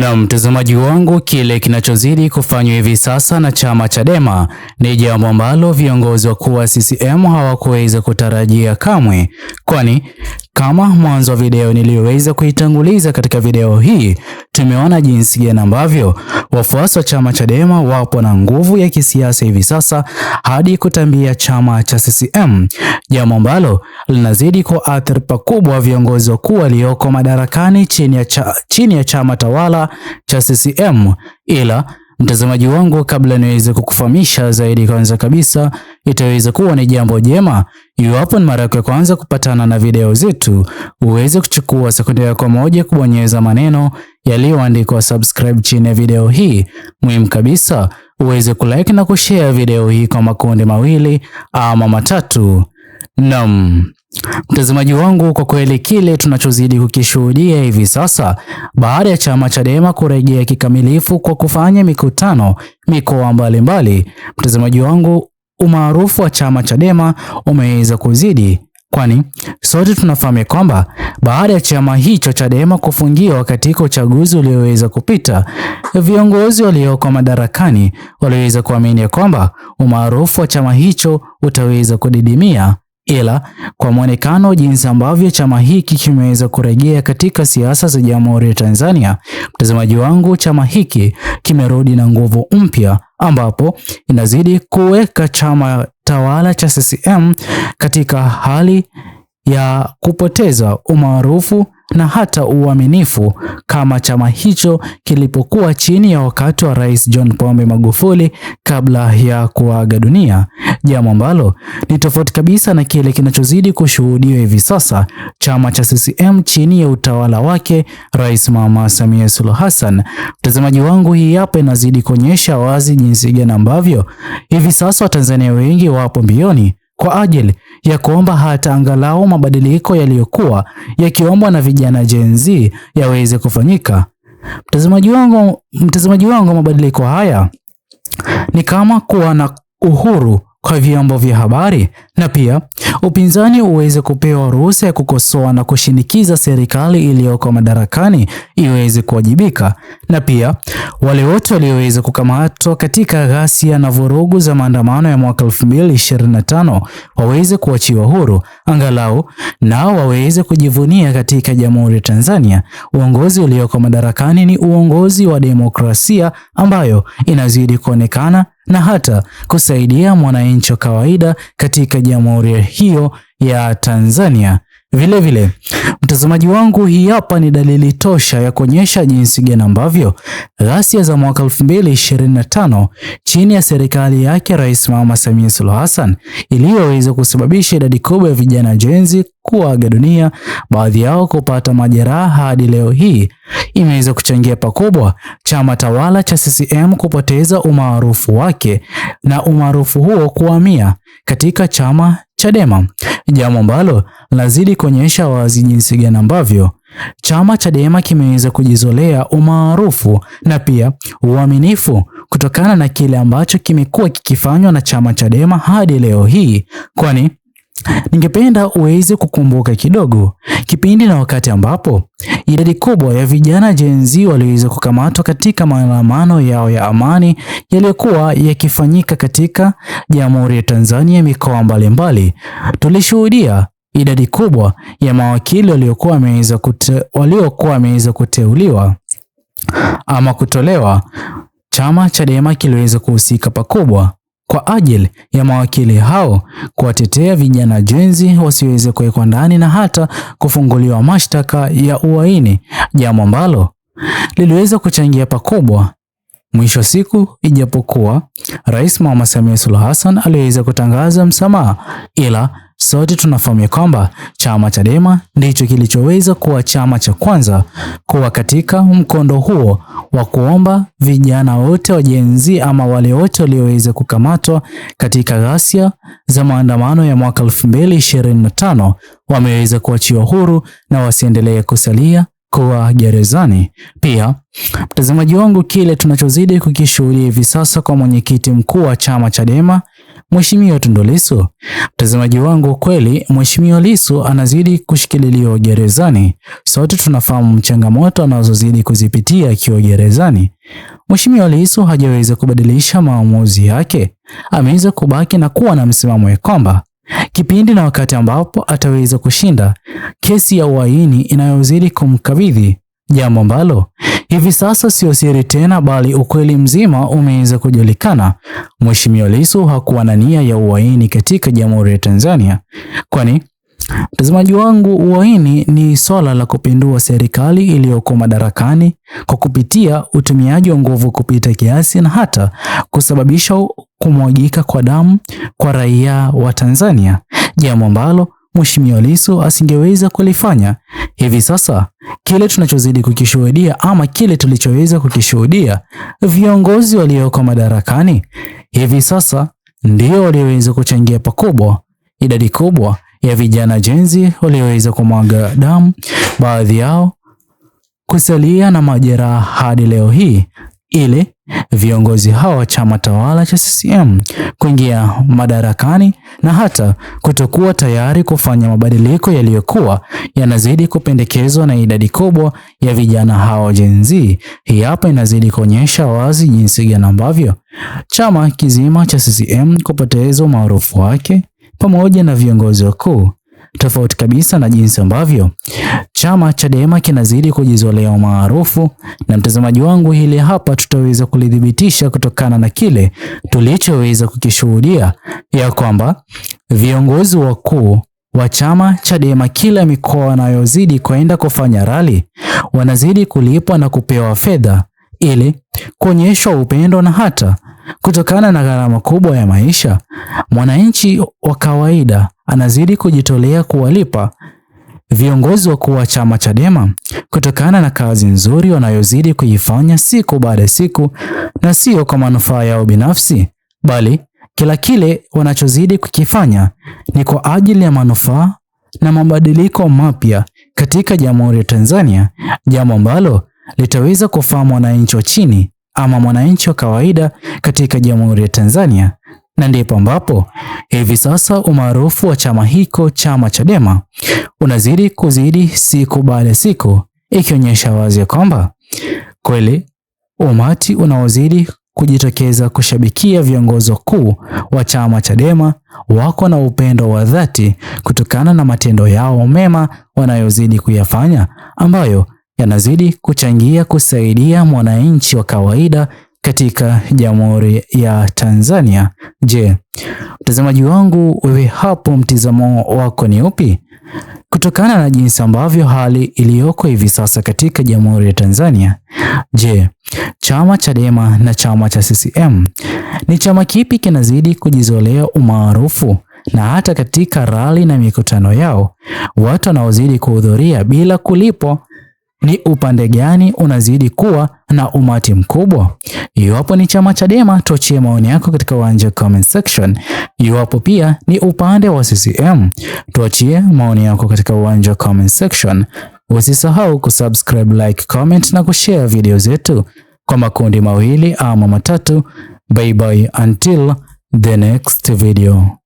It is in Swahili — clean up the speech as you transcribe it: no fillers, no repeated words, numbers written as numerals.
Na mtazamaji wangu, kile kinachozidi kufanywa hivi sasa na chama Chadema ni jambo ambalo viongozi wakuu wa CCM hawakuweza kutarajia kamwe, kwani kama mwanzo wa video niliyoweza kuitanguliza katika video hii, tumeona jinsi gani ambavyo wafuasi wa chama Chadema wapo na nguvu ya kisiasa hivi sasa hadi kutambia chama cha CCM, jambo ambalo linazidi kuathiri pakubwa viongozi wakuu walioko madarakani chini ya chama tawala cha CCM. Ila mtazamaji wangu, kabla niweze kukufahamisha zaidi, kwanza kabisa itaweza kuwa ni jambo jema iwapo ni mara yako ya kwanza kupatana na video zetu, uweze kuchukua sekunde yako moja kubonyeza maneno yaliyoandikwa subscribe chini ya video hii. Muhimu kabisa uweze kulike na kushare video hii kwa makundi mawili ama matatu. Mtazamaji wangu, kwa kweli kile tunachozidi kukishuhudia hivi sasa baada ya chama Chadema kurejea kikamilifu kwa kufanya mikutano mikoa mbalimbali, mtazamaji wangu, umaarufu wa chama Chadema umeweza kuzidi, kwani sote tunafahamu kwamba baada ya chama hicho Chadema kufungiwa katika uchaguzi ulioweza kupita, viongozi walioko madarakani waliweza kuamini kwamba umaarufu wa chama hicho utaweza kudidimia. Ila kwa mwonekano jinsi ambavyo chama hiki kimeweza kurejea katika siasa za Jamhuri ya Tanzania, mtazamaji wangu, chama hiki kimerudi na nguvu mpya, ambapo inazidi kuweka chama tawala cha CCM katika hali ya kupoteza umaarufu na hata uaminifu kama chama hicho kilipokuwa chini ya wakati wa Rais John Pombe Magufuli kabla ya kuaga dunia, jambo ambalo ni tofauti kabisa na kile kinachozidi kushuhudiwa hivi sasa chama cha CCM chini ya utawala wake Rais Mama Samia Suluhu Hassan. Mtazamaji wangu, hii hapa inazidi kuonyesha wazi jinsi gani ambavyo hivi sasa Watanzania wengi wapo mbioni kwa ajili ya kuomba hata angalau mabadiliko yaliyokuwa yakiombwa na vijana Gen Z yaweze kufanyika. Mtazamaji wangu, mabadiliko haya ni kama kuwa na uhuru kwa vyombo vya habari na pia upinzani uweze kupewa ruhusa ya kukosoa na kushinikiza serikali iliyoko madarakani iweze kuwajibika, na pia wale wote walioweza kukamatwa katika ghasia na vurugu za maandamano ya mwaka 2025 waweze kuachiwa huru, angalau nao waweze kujivunia katika Jamhuri ya Tanzania uongozi ulioko madarakani ni uongozi wa demokrasia ambayo inazidi kuonekana na hata kusaidia mwananchi wa kawaida katika jamhuri hiyo ya Tanzania. Vile mtazamaji wangu, hii hapa ni dalili tosha ya kuonyesha jinsi gani ambavyo ghasia za mwaka 2025 chini ya serikali yake Rais Mama Samia Suluhu Hassan iliyoweza kusababisha idadi kubwa ya vijana Gen Z kuaga dunia, baadhi yao kupata majeraha, hadi leo hii imeweza kuchangia pakubwa chama tawala cha CCM kupoteza umaarufu wake na umaarufu huo kuhamia katika chama Chadema, jambo ambalo lazidi kuonyesha wazi jinsi gani ambavyo chama Chadema kimeweza kujizolea umaarufu na pia uaminifu kutokana na kile ambacho kimekuwa kikifanywa na chama Chadema hadi leo hii, kwani ningependa uweze kukumbuka kidogo kipindi na wakati ambapo idadi kubwa ya vijana Gen Z waliweza kukamatwa katika maandamano yao ya amani yaliyokuwa yakifanyika katika Jamhuri ya Tanzania mikoa mbalimbali. Tulishuhudia idadi kubwa ya mawakili waliokuwa wameweza kuteuliwa ama kutolewa. Chama Chadema kiliweza kuhusika pakubwa kwa ajili ya mawakili hao kuwatetea vijana Gen Z wasiweze kuwekwa ndani na hata kufunguliwa mashtaka ya uhaini, jambo ambalo liliweza kuchangia pakubwa. Mwisho siku, ijapokuwa Rais Mama Samia Suluhu Hassan aliweza kutangaza msamaha, ila sote tunafahamu kwamba chama Chadema ndicho kilichoweza kuwa chama cha kwanza kuwa katika mkondo huo wa kuomba vijana wote wa Gen Z ama wale wote walioweza kukamatwa katika ghasia za maandamano ya mwaka 2025 wameweza kuachiwa huru na wasiendelee kusalia kuwa gerezani. Pia mtazamaji wangu, kile tunachozidi kukishuhudia hivi sasa kwa mwenyekiti mkuu wa chama Chadema Mheshimiwa Tundu Lissu. Mtazamaji wangu, kweli Mheshimiwa Lissu anazidi kushikililiwa gerezani. Sote tunafahamu changamoto anazozidi kuzipitia akiwa gerezani. Mheshimiwa Lissu hajaweza kubadilisha maamuzi yake. Ameweza kubaki na kuwa na msimamo ya kwamba kipindi na wakati ambapo ataweza kushinda kesi ya uhaini inayozidi kumkabidhi, jambo ambalo hivi sasa sio siri tena, bali ukweli mzima umeweza kujulikana. Mheshimiwa Lissu hakuwa na nia ya uhaini katika Jamhuri ya Tanzania, kwani mtazamaji wangu, uhaini ni swala la kupindua serikali iliyoko madarakani kwa kupitia utumiaji wa nguvu kupita kiasi na hata kusababisha kumwagika kwa damu kwa raia wa Tanzania, jambo ambalo Mheshimiwa Lissu asingeweza kulifanya. Hivi sasa kile tunachozidi kukishuhudia ama kile tulichoweza kukishuhudia, viongozi walioko madarakani hivi sasa ndio walioweza kuchangia pakubwa idadi kubwa ya vijana jenzi walioweza kumwaga damu, baadhi yao kusalia na majeraha hadi leo hii, ili viongozi hawa wa chama tawala cha CCM kuingia madarakani na hata kutokuwa tayari kufanya mabadiliko yaliyokuwa yanazidi kupendekezwa na idadi kubwa ya vijana hawa Gen Z. Hii hapa inazidi kuonyesha wazi jinsi gani ambavyo chama kizima cha CCM kupoteza umaarufu wake pamoja na viongozi wakuu, tofauti kabisa na jinsi ambavyo chama Chadema kinazidi kujizolea umaarufu. Na mtazamaji wangu, hili hapa tutaweza kulidhibitisha kutokana na kile tulichoweza kukishuhudia ya kwamba viongozi wakuu wa chama Chadema kila mikoa wanayozidi kwenda kufanya rally wanazidi kulipwa na kupewa fedha ili kuonyeshwa upendo, na hata kutokana na gharama kubwa ya maisha, mwananchi wa kawaida anazidi kujitolea kuwalipa viongozi wakuu wa chama Chadema kutokana na kazi nzuri wanayozidi kuifanya siku baada ya siku, na sio kwa manufaa yao binafsi, bali kila kile wanachozidi kukifanya ni kwa ajili ya manufaa na mabadiliko mapya katika Jamhuri ya Tanzania, jambo ambalo litaweza kufaa mwananchi wa chini ama mwananchi wa kawaida katika Jamhuri ya Tanzania. Na ndipo ambapo hivi sasa umaarufu wa chama hiko, chama Chadema, unazidi kuzidi siku baada ya siku, ikionyesha wazi kwamba kweli umati unaozidi kujitokeza kushabikia viongozi wakuu wa chama Chadema wako na upendo wa dhati kutokana na matendo yao mema wanayozidi kuyafanya, ambayo yanazidi kuchangia kusaidia mwananchi wa kawaida katika Jamhuri ya Tanzania. Je, mtazamaji wangu, wewe hapo mtizamo wako ni upi kutokana na jinsi ambavyo hali iliyoko hivi sasa katika Jamhuri ya Tanzania? Je, chama Chadema na chama cha CCM ni chama kipi kinazidi kujizolea umaarufu, na hata katika rally na mikutano yao watu wanaozidi kuhudhuria bila kulipwa, ni upande gani unazidi kuwa na umati mkubwa? Iwapo ni chama Chadema, tuachie maoni yako katika uwanja comment section. Iwapo pia ni upande wa CCM, tuachie maoni yako katika uwanja comment section. Usisahau kusubscribe, like, comment na kushare video zetu kwa makundi mawili ama matatu. Bye bye until the next video.